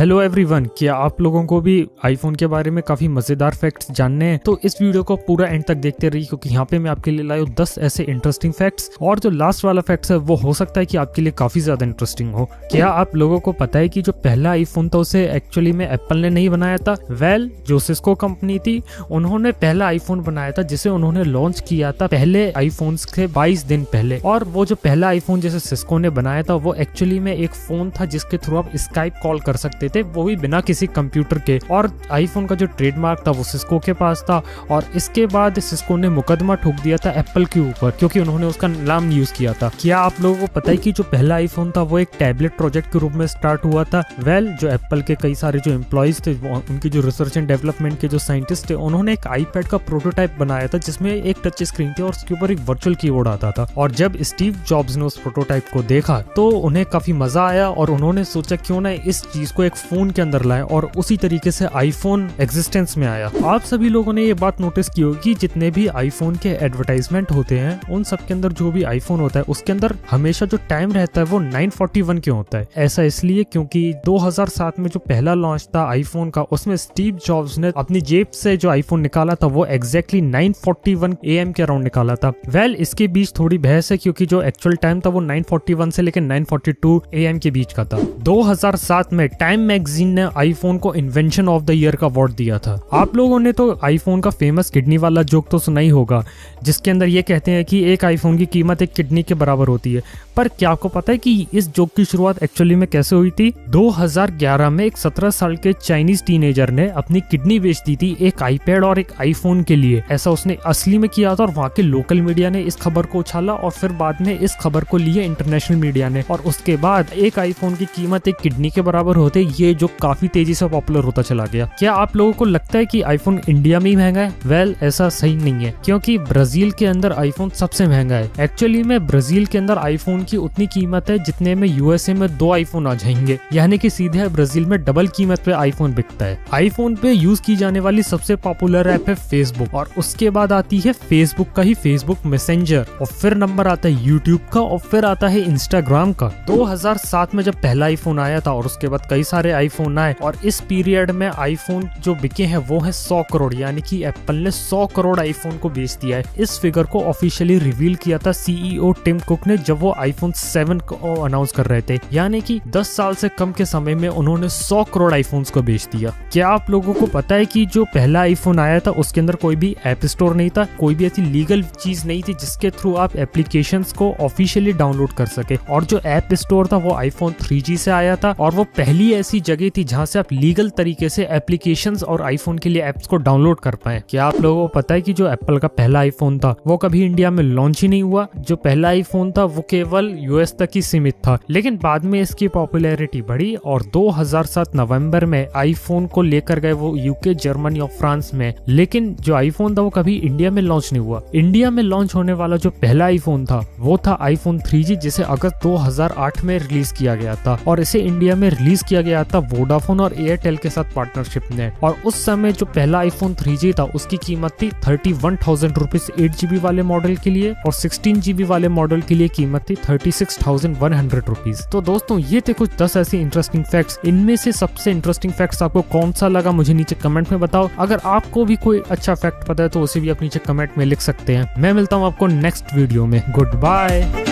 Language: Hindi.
हेलो एवरीवन, क्या आप लोगों को भी आईफोन के बारे में काफी मजेदार फैक्ट्स जानने हैं? तो इस वीडियो को पूरा एंड तक देखते रहिए, क्योंकि यहाँ पे मैं आपके लिए लाया हूँ 10 ऐसे इंटरेस्टिंग फैक्ट्स। और जो लास्ट वाला फैक्ट्स है वो हो सकता है कि आपके लिए काफी ज्यादा इंटरेस्टिंग हो। क्या आप लोगों को पता है कि जो पहला आईफोन था उसे एक्चुअली में एप्पल ने नहीं बनाया था? जो सिस्को कंपनी थी उन्होंने पहला आईफोन बनाया था, जिसे उन्होंने लॉन्च किया था पहले आईफोन के 22 दिन पहले। और वो जो पहला आईफोन जैसे सिस्को ने बनाया था वो एक्चुअली में एक फोन था जिसके थ्रू आप स्काइप कॉल कर सकते थे, वो भी बिना किसी कंप्यूटर के। और आईफोन का जो ट्रेडमार्क था वो सिस्को के पास था। और इसके बाद सिस्को ने मुकदमा ठोक दिया था एप्पल के ऊपर, क्योंकि उन्होंने उसका नाम यूज किया था। क्या आप लोगों को पता है कि जो पहला आईफोन था वो एक टैबलेट प्रोजेक्ट के रूप में स्टार्ट हुआ था? जो एप्पल के कई सारे जो एम्प्लॉइज थे, उनके जो रिसर्च एंड डेवलपमेंट के जो साइंटिस्ट थे, उन्होंने एक आईपैड का प्रोटोटाइप बनाया था जिसमें एक टच स्क्रीन थी और उसके ऊपर एक वर्चुअल कीबोर्ड आता था। और जब स्टीव जॉब्स ने उस प्रोटोटाइप को देखा तो उन्हें काफी मजा आया और उन्होंने सोचा क्यों ना इस चीज को एक फोन के अंदर लाएं, और उसी तरीके से आईफोन एग्जिस्टेंस में आया। आप सभी लोगों ने ये बात नोटिस की होगी, जितने भी आईफोन के एडवर्टाइजमेंट होते हैं उन सब के अंदर जो भी आईफोन होता है उसके अंदर हमेशा जो टाइम रहता है वो 941 क्यों होता है? ऐसा इसलिए क्योंकि 2007 में जो पहला लॉन्च था आईफोन का, उसमें स्टीव जॉब्स ने अपनी जेब से जो आईफोन निकाला था वो एग्जैक्टली 941 AM के अराउंड निकाला था। इसके बीच थोड़ी बहस है, क्योंकि जो एक्चुअल टाइम था वो 941 से लेकर 942 AM के बीच का था। 2007 में टाइम मैगजीन ने आईफोन को इन्वेंशन ऑफ द ईयर का अवार्ड दिया था। आप लोगों ने तो आईफोन का फेमस किडनी वाला जोक तो सुना ही होगा, जिसके अंदर ये कहते हैं कि एक आईफोन की कीमत एक किडनी के बराबर होती है। पर क्या आपको पता है कि इस जोक की शुरुआत एक्चुअली में कैसे हुई थी? 2011 में एक 17 साल के चाइनीज टीनेजर ने अपनी किडनी बेच दी थी एक आईपैड और एक आईफोन के लिए। ऐसा उसने असली में किया था और वहाँ के लोकल मीडिया ने इस खबर को उछाला और फिर बाद में इस खबर को लिए इंटरनेशनल मीडिया ने। और उसके बाद एक आईफोन की कीमत एक किडनी के बराबर होते ये जो काफी तेजी से पॉपुलर होता चला गया। क्या आप लोगों को लगता है कि आईफोन इंडिया में ही महंगा है? ऐसा सही नहीं है, क्योंकि ब्राजील के अंदर आईफोन सबसे महंगा है। एक्चुअली में ब्राजील के अंदर आईफोन की उतनी कीमत है जितने में यूएसए में 2 आईफोन आ जाएंगे, यानी कि सीधे ब्राजील में डबल कीमत पे आईफोन बिकता है। आईफोन पे यूज की जाने वाली सबसे पॉपुलर ऐप है फेसबुक, और उसके बाद आती है फेसबुक का ही फेसबुक मैसेंजर, और फिर नंबर आता है यूट्यूब का, और फिर आता है इंस्टाग्राम का। 2007 में जब पहला आईफोन आया था और उसके बाद कई सारे आईफोन आए, और इस पीरियड में आईफोन जो बिके हैं वो है 100 करोड़, यानी कि एप्पल ने 100 करोड़ आईफोन को बेच दिया है। इस फिगर को ऑफिशियली रिवील किया था सीईओ टिम कुक ने जब वो आईफोन 7 को अनाउंस कर रहे थे, यानी कि 10 साल से कम के समय में उन्होंने 100 करोड़ आईफोन्स को बेच दिया। क्या आप लोगों को पता है कि जो पहला आईफोन आया था उसके अंदर कोई भी ऐप स्टोर नहीं था, कोई भी ऐसी लीगल चीज नहीं थी जिसके थ्रू आप एप्लीकेशंस को ऑफिशियली डाउनलोड कर सके। और जो ऐप स्टोर था वो आईफोन 3G से आया था, और वो पहली ऐसी जगह थी जहां से आप लीगल तरीके से एप्लीकेशंस और आईफोन के लिए एप्स को डाउनलोड कर पाए। क्या आप लोगों को पता है कि जो एप्पल का पहला आईफोन था वो कभी इंडिया में लॉन्च ही नहीं हुआ? जो पहला आईफोन था वो केवल यूएस तक ही सीमित था, लेकिन बाद में इसकी पॉपुलैरिटी बढ़ी और 2007 नवंबर में आईफोन को लेकर गए वो यूके, जर्मनी और फ्रांस में। लेकिन जो आईफोन था वो कभी इंडिया में लॉन्च नहीं हुआ। इंडिया में लॉन्च होने वाला जो पहला आईफोन था वो था आईफोन 3G, जिसे अगस्त 2008 में रिलीज किया गया था, और इसे इंडिया में रिलीज किया गया था वोडाफोन और एयरटेल के साथ पार्टनरशिप में। और उस समय जो पहला आईफोन 3G था उसकी कीमत थी 31,000 रुपीज 8GB वाले मॉडल के लिए, और 16GB वाले मॉडल के लिए कीमत थी 36,100 रुपीज। तो दोस्तों ये थे कुछ 10 ऐसी इंटरेस्टिंग फैक्ट्स। इनमें से सबसे इंटरेस्टिंग फैक्ट्स आपको कौन सा लगा मुझे नीचे कमेंट में बताओ। अगर आपको भी कोई अच्छा फैक्ट पता है तो उसे भी आप नीचे कमेंट में लिख सकते हैं। मैं मिलता हूँ आपको नेक्स्ट वीडियो में। Good bye.